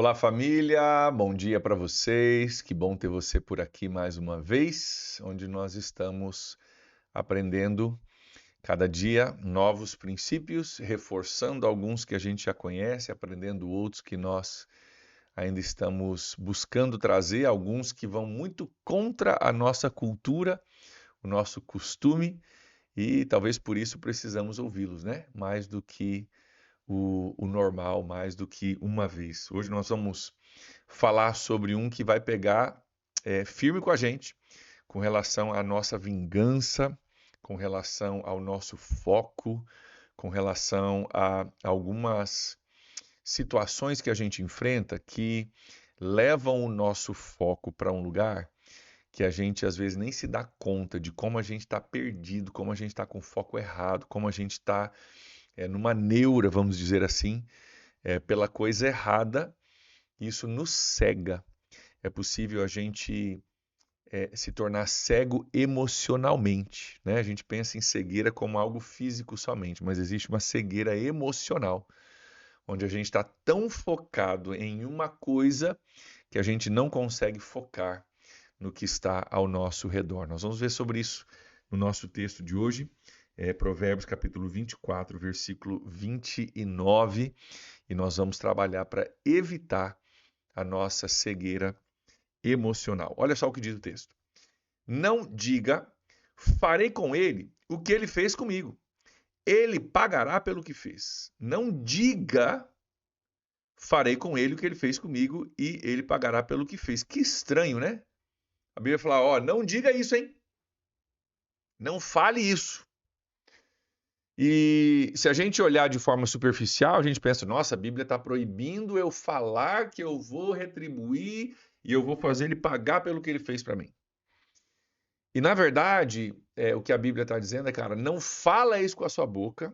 Olá, família. Bom dia para vocês. Que bom ter você por aqui mais uma vez, onde nós estamos aprendendo cada dia novos princípios, reforçando alguns que a gente já conhece, aprendendo outros que nós ainda estamos buscando trazer, alguns que vão muito contra a nossa cultura, o nosso costume, e talvez por isso precisamos ouvi-los, né? Mais do que o normal, mais do que uma vez. Hoje nós vamos falar sobre um que vai pegar firme com a gente, com relação à nossa vingança, com relação ao nosso foco, com relação a algumas situações que a gente enfrenta que levam o nosso foco para um lugar que a gente às vezes nem se dá conta de como a gente está perdido, como a gente está com o foco errado, como a gente está numa neura, vamos dizer assim, pela coisa errada. Isso nos cega. É possível a gente se tornar cego emocionalmente, né? A gente pensa em cegueira como algo físico somente, mas existe uma cegueira emocional, onde a gente está tão focado em uma coisa que a gente não consegue focar no que está ao nosso redor. Nós vamos ver sobre isso no nosso texto de hoje, Provérbios capítulo 24, versículo 29, e nós vamos trabalhar para evitar a nossa cegueira emocional. Olha só o que diz o texto. Não diga, farei com ele o que ele fez comigo. Ele pagará pelo que fez. Não diga, farei com ele o que ele fez comigo e ele pagará pelo que fez. Que estranho, né? A Bíblia fala, ó, não diga isso, hein? Não fale isso. E se a gente olhar de forma superficial, a gente pensa, nossa, a Bíblia está proibindo eu falar que eu vou retribuir e eu vou fazer ele pagar pelo que ele fez para mim. E na verdade, o que a Bíblia está dizendo é, cara, não fala isso com a sua boca,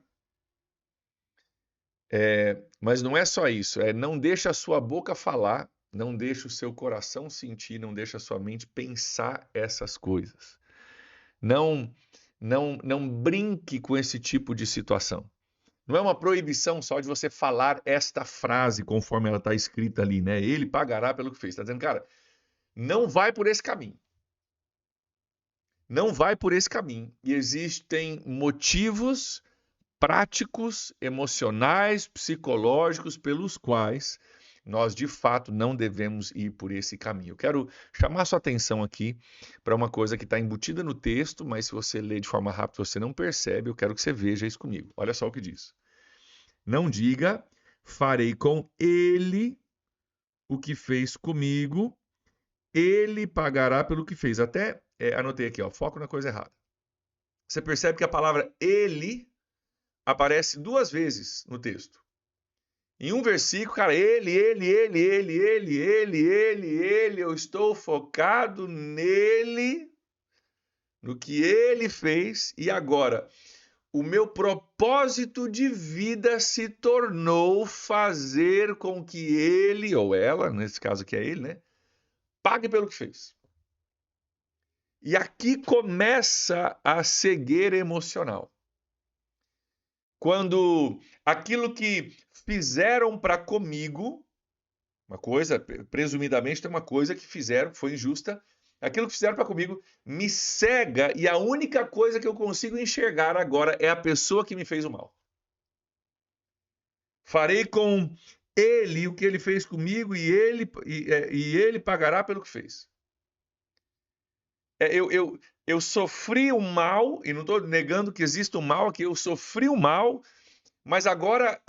mas não é só isso, não deixa a sua boca falar, não deixa o seu coração sentir, não deixa a sua mente pensar essas coisas. Não brinque com esse tipo de situação. Não é uma proibição só de você falar esta frase conforme ela está escrita ali, né? Ele pagará pelo que fez. Está dizendo, cara, não vai por esse caminho. Não vai por esse caminho. E existem motivos práticos, emocionais, psicológicos pelos quais nós de fato não devemos ir por esse caminho. Eu quero chamar sua atenção aqui para uma coisa que está embutida no texto, mas se você ler de forma rápida você não percebe. Eu quero que você veja isso comigo. Olha só o que diz. Não diga, farei com ele o que fez comigo, ele pagará pelo que fez. Até anotei aqui, ó, foco na coisa errada. Você percebe que a palavra ele aparece duas vezes no texto. Em um versículo, cara, ele, eu estou focado nele, no que ele fez, e agora, o meu propósito de vida se tornou fazer com que ele, ou ela, nesse caso aqui é ele, né, pague pelo que fez. E aqui começa a cegueira emocional. Quando aquilo que fizeram para comigo, uma coisa, presumidamente tem uma coisa que fizeram, que foi injusta, aquilo que fizeram para comigo me cega e a única coisa que eu consigo enxergar agora é a pessoa que me fez o mal. Farei com ele o que ele fez comigo e ele pagará pelo que fez. Eu sofri o mal, e não estou negando que exista o mal aqui, eu sofri o mal, mas agora,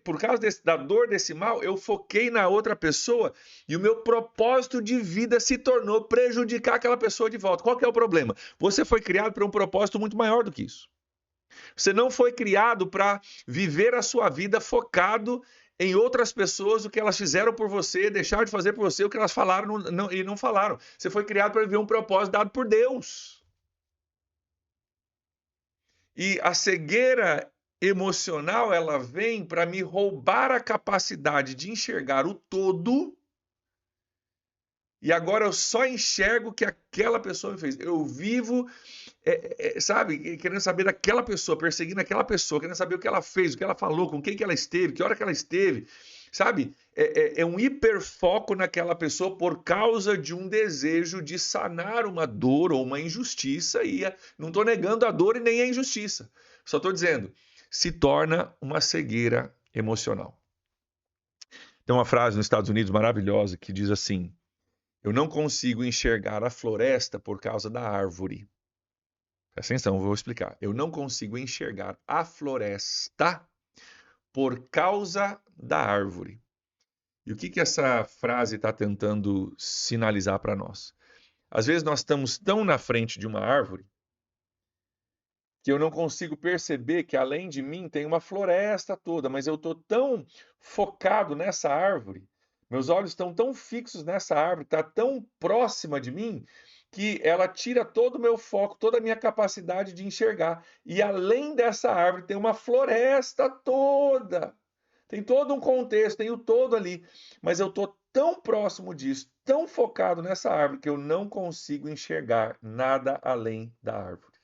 por causa da dor desse mal, eu foquei na outra pessoa e o meu propósito de vida se tornou prejudicar aquela pessoa de volta. Qual que é o problema? Você foi criado para um propósito muito maior do que isso. Você não foi criado para viver a sua vida focado em outras pessoas, o que elas fizeram por você, deixar de fazer por você, o que elas falaram e não falaram. Você foi criado para viver um propósito dado por Deus. E a cegueira emocional, ela vem para me roubar a capacidade de enxergar o todo. E agora eu só enxergo o que aquela pessoa me fez. Eu vivo, sabe, querendo saber daquela pessoa, perseguindo aquela pessoa, querendo saber o que ela fez, o que ela falou, com quem que ela esteve, que hora que ela esteve. Sabe? É um hiperfoco naquela pessoa por causa de um desejo de sanar uma dor ou uma injustiça. Não estou negando a dor e nem a injustiça. Só estou dizendo, se torna uma cegueira emocional. Tem uma frase nos Estados Unidos maravilhosa que diz assim: eu não consigo enxergar a floresta por causa da árvore. Presta atenção, eu vou explicar. Eu não consigo enxergar a floresta por causa da árvore. E o que essa frase está tentando sinalizar para nós? Às vezes nós estamos tão na frente de uma árvore que eu não consigo perceber que além de mim tem uma floresta toda, mas eu estou tão focado nessa árvore, meus olhos estão tão fixos nessa árvore, está tão próxima de mim, que ela tira todo o meu foco, toda a minha capacidade de enxergar. E além dessa árvore tem uma floresta toda. Tem todo um contexto, tem o todo ali. Mas eu estou tão próximo disso, tão focado nessa árvore, que eu não consigo enxergar nada além da árvore.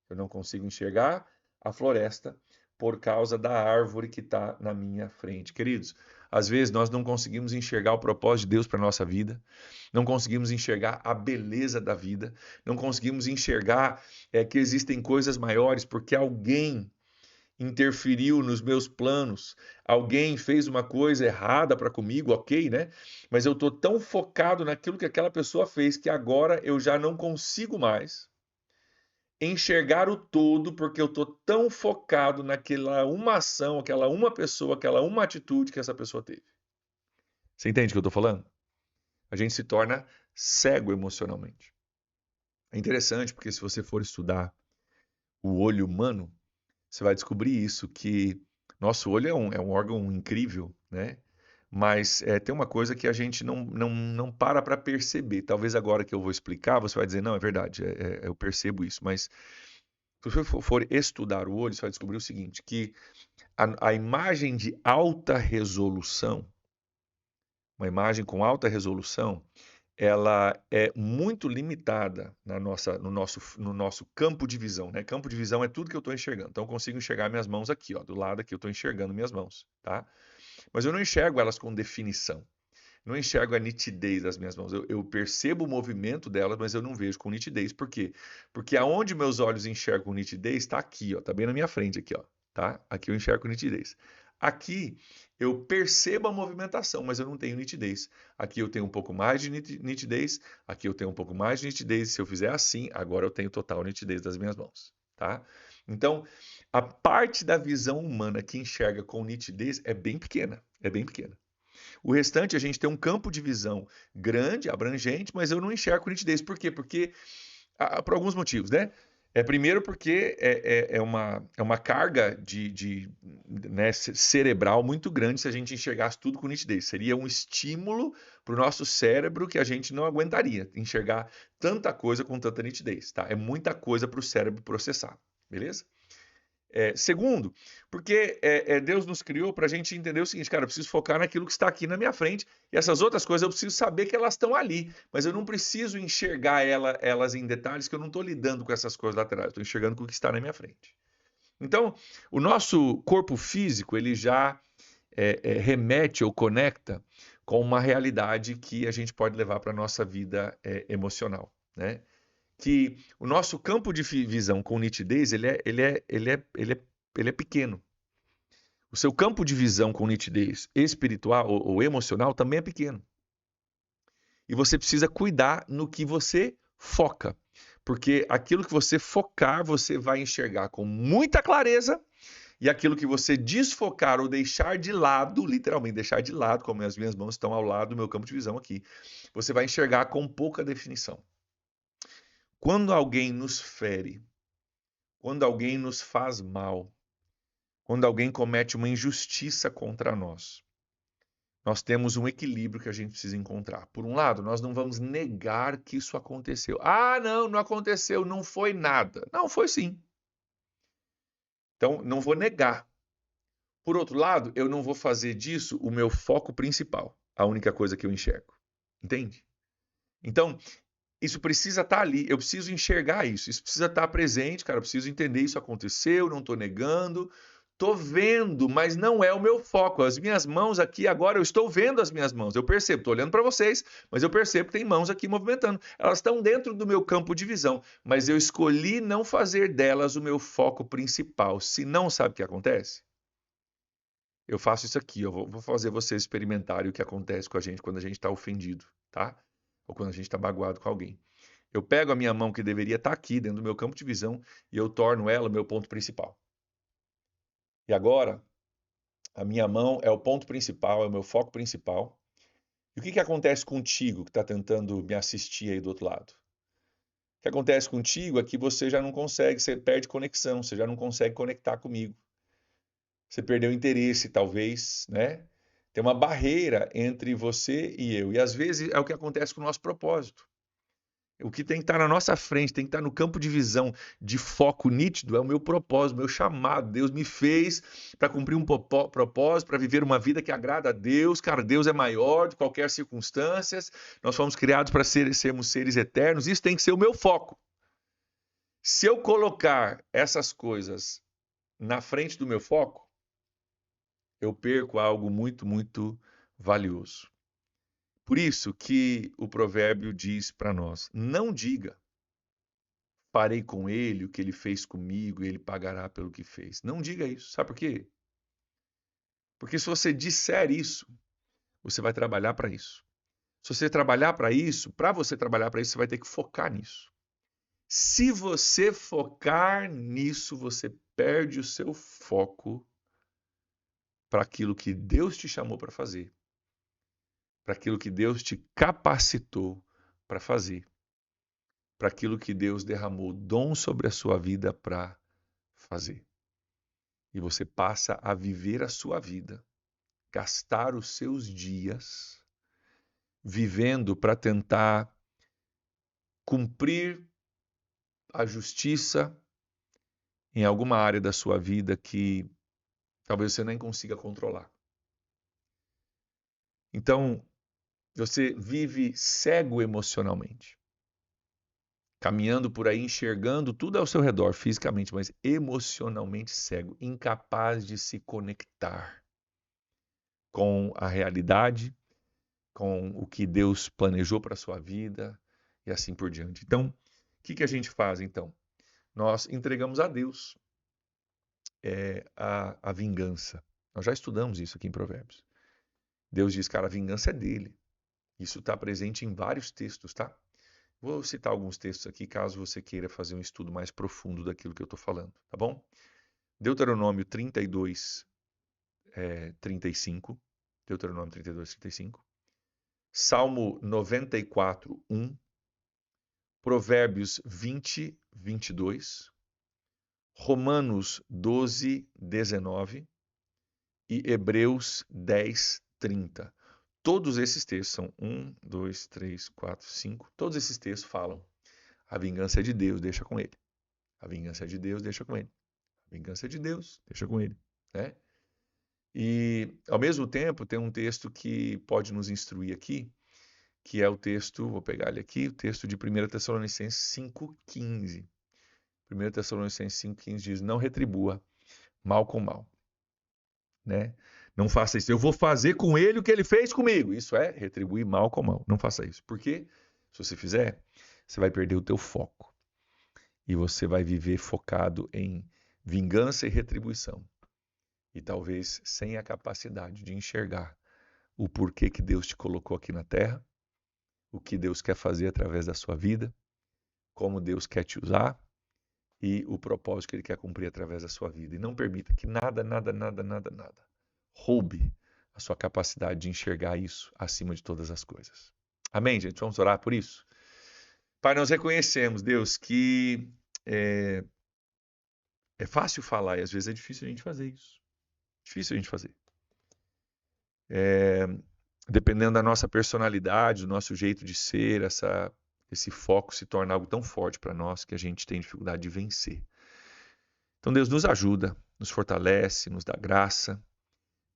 Eu não consigo enxergar a floresta por causa da árvore que está na minha frente. Queridos, às vezes nós não conseguimos enxergar o propósito de Deus para a nossa vida, não conseguimos enxergar a beleza da vida, não conseguimos enxergar que existem coisas maiores porque alguém interferiu nos meus planos, alguém fez uma coisa errada para comigo, ok, né? Mas eu estou tão focado naquilo que aquela pessoa fez que agora eu já não consigo mais enxergar o todo, porque eu estou tão focado naquela uma ação, aquela uma pessoa, aquela uma atitude que essa pessoa teve. Você entende o que eu estou falando? A gente se torna cego emocionalmente. É interessante porque se você for estudar o olho humano, você vai descobrir isso, que nosso olho é um órgão incrível, né? Mas tem uma coisa que a gente não para perceber. Talvez agora que eu vou explicar, você vai dizer, não, é verdade, eu percebo isso. Mas se você for estudar o olho, você vai descobrir o seguinte, que a imagem de alta resolução, uma imagem com alta resolução, ela é muito limitada no nosso campo de visão, né? Campo de visão é tudo que eu estou enxergando. Então eu consigo enxergar minhas mãos aqui, ó, do lado aqui eu estou enxergando minhas mãos, tá? Mas eu não enxergo elas com definição. Não enxergo a nitidez das minhas mãos. Eu percebo o movimento delas, mas eu não vejo com nitidez. Por quê? Porque aonde meus olhos enxergam com nitidez está aqui, ó, tá bem na minha frente aqui, ó, tá? Aqui eu enxergo com nitidez. Aqui eu percebo a movimentação, mas eu não tenho nitidez. Aqui eu tenho um pouco mais de nitidez, aqui eu tenho um pouco mais de nitidez. Se eu fizer assim, agora eu tenho total nitidez das minhas mãos, tá? Então, a parte da visão humana que enxerga com nitidez é bem pequena, é bem pequena. O restante a gente tem um campo de visão grande, abrangente, mas eu não enxergo nitidez. Por quê? Porque, por alguns motivos, né? Primeiro porque é uma carga né, cerebral muito grande se a gente enxergasse tudo com nitidez. Seria um estímulo para o nosso cérebro que a gente não aguentaria enxergar tanta coisa com tanta nitidez, tá? É muita coisa para o cérebro processar, beleza? Segundo, porque Deus nos criou para a gente entender o seguinte, cara, eu preciso focar naquilo que está aqui na minha frente e essas outras coisas eu preciso saber que elas estão ali, mas eu não preciso enxergar elas em detalhes, que eu não estou lidando com essas coisas laterais, estou enxergando com o que está na minha frente. Então, o nosso corpo físico, ele já remete ou conecta com uma realidade que a gente pode levar para a nossa vida emocional, né? Que o nosso campo de visão com nitidez ele é pequeno. O seu campo de visão com nitidez espiritual ou emocional também é pequeno. E você precisa cuidar no que você foca. Porque aquilo que você focar, você vai enxergar com muita clareza. E aquilo que você desfocar ou deixar de lado, literalmente deixar de lado, como as minhas mãos estão ao lado do meu campo de visão aqui, você vai enxergar com pouca definição. Quando alguém nos fere, quando alguém nos faz mal, quando alguém comete uma injustiça contra nós, nós temos um equilíbrio que a gente precisa encontrar. Por um lado, nós não vamos negar que isso aconteceu. Ah, não aconteceu, não foi nada. Não, foi sim. Então, não vou negar. Por outro lado, eu não vou fazer disso o meu foco principal, a única coisa que eu enxergo. Entende? Então, isso precisa estar ali, eu preciso enxergar isso precisa estar presente, cara, eu preciso entender isso aconteceu, não estou negando, Tô vendo, mas não é o meu foco. As minhas mãos aqui agora, eu estou vendo as minhas mãos. Eu percebo, estou olhando para vocês, mas eu percebo que tem mãos aqui movimentando. Elas estão dentro do meu campo de visão, mas eu escolhi não fazer delas o meu foco principal. Se não, sabe o que acontece? Eu faço isso aqui, eu vou fazer vocês experimentarem o que acontece com a gente quando a gente está ofendido, tá? Ou quando a gente está magoado com alguém. Eu pego a minha mão que deveria estar aqui dentro do meu campo de visão e eu torno ela o meu ponto principal. E agora, a minha mão é o ponto principal, é o meu foco principal. E o que acontece contigo que está tentando me assistir aí do outro lado? O que acontece contigo é que você já não consegue, você perde conexão, você já não consegue conectar comigo. Você perdeu interesse, talvez, né? Tem uma barreira entre você e eu. E às vezes é o que acontece com o nosso propósito. O que tem que estar na nossa frente, tem que estar no campo de visão, de foco nítido, é o meu propósito, o meu chamado. Deus me fez para cumprir um propósito, para viver uma vida que agrada a Deus. Cara, Deus é maior de qualquer circunstância. Nós fomos criados para sermos seres eternos. Isso tem que ser o meu foco. Se eu colocar essas coisas na frente do meu foco, eu perco algo muito, muito valioso. Por isso que o provérbio diz para nós: não diga, farei com ele o que ele fez comigo e ele pagará pelo que fez. Não diga isso. Sabe por quê? Porque se você disser isso, você vai trabalhar para isso. Se você trabalhar para isso, você vai ter que focar nisso. Se você focar nisso, você perde o seu foco para aquilo que Deus te chamou para fazer, para aquilo que Deus te capacitou para fazer, para aquilo que Deus derramou dom sobre a sua vida para fazer. E você passa a viver a sua vida, gastar os seus dias vivendo para tentar cumprir a justiça em alguma área da sua vida que talvez você nem consiga controlar. Então, você vive cego emocionalmente, caminhando por aí, enxergando tudo ao seu redor fisicamente, mas emocionalmente cego, incapaz de se conectar com a realidade, com o que Deus planejou para a sua vida e assim por diante. Então, o que a gente faz então? Nós entregamos a Deus a vingança. Nós já estudamos isso aqui em Provérbios. Deus diz, cara, a vingança é dele. Isso está presente em vários textos, tá? Vou citar alguns textos aqui, caso você queira fazer um estudo mais profundo daquilo que eu estou falando, tá bom? Deuteronômio 32, 35. Deuteronômio 32, 35. Salmo 94, 1. Provérbios 20, 22. Romanos 12, 19. E Hebreus 10, 30. Todos esses textos são 1, 2, 3, 4, 5. Todos esses textos falam: a vingança é de Deus, deixa com ele. A vingança é de Deus, deixa com ele. A vingança é de Deus, deixa com ele. Né? E, ao mesmo tempo, tem um texto que pode nos instruir aqui, que é o texto, vou pegar ele aqui, o texto de 1 Tessalonicenses 5,15. 1 Tessalonicenses 5,15 diz: não retribua mal com mal. Né? Não faça isso. Eu vou fazer com ele o que ele fez comigo. Isso é retribuir mal com mal. Não faça isso. Porque se você fizer, você vai perder o teu foco. E você vai viver focado em vingança e retribuição. E talvez sem a capacidade de enxergar o porquê que Deus te colocou aqui na Terra, o que Deus quer fazer através da sua vida, como Deus quer te usar e o propósito que Ele quer cumprir através da sua vida. E não permita que nada roube a sua capacidade de enxergar isso acima de todas as coisas. Amém, gente? Vamos orar por isso? Pai, nós reconhecemos, Deus, que é fácil falar e às vezes é difícil a gente fazer isso. Difícil a gente fazer. Dependendo da nossa personalidade, do nosso jeito de ser, esse foco se torna algo tão forte para nós que a gente tem dificuldade de vencer. Então, Deus nos ajuda, nos fortalece, nos dá graça.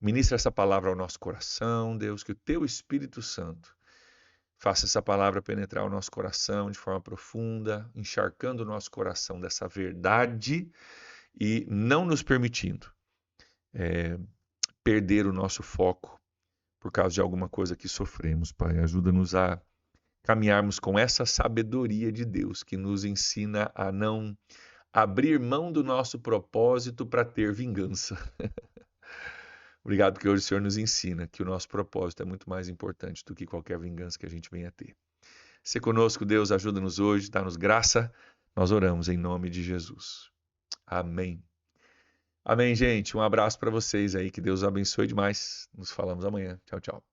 Ministra essa palavra ao nosso coração, Deus, que o Teu Espírito Santo faça essa palavra penetrar o nosso coração de forma profunda, encharcando o nosso coração dessa verdade e não nos permitindo perder o nosso foco por causa de alguma coisa que sofremos, Pai. Ajuda-nos a caminharmos com essa sabedoria de Deus que nos ensina a não abrir mão do nosso propósito para ter vingança. Obrigado porque hoje o Senhor nos ensina que o nosso propósito é muito mais importante do que qualquer vingança que a gente venha a ter. Se conosco, Deus, ajuda-nos hoje, dá-nos graça. Nós oramos em nome de Jesus. Amém. Amém, gente. Um abraço para vocês aí. Que Deus os abençoe demais. Nos falamos amanhã. Tchau, tchau.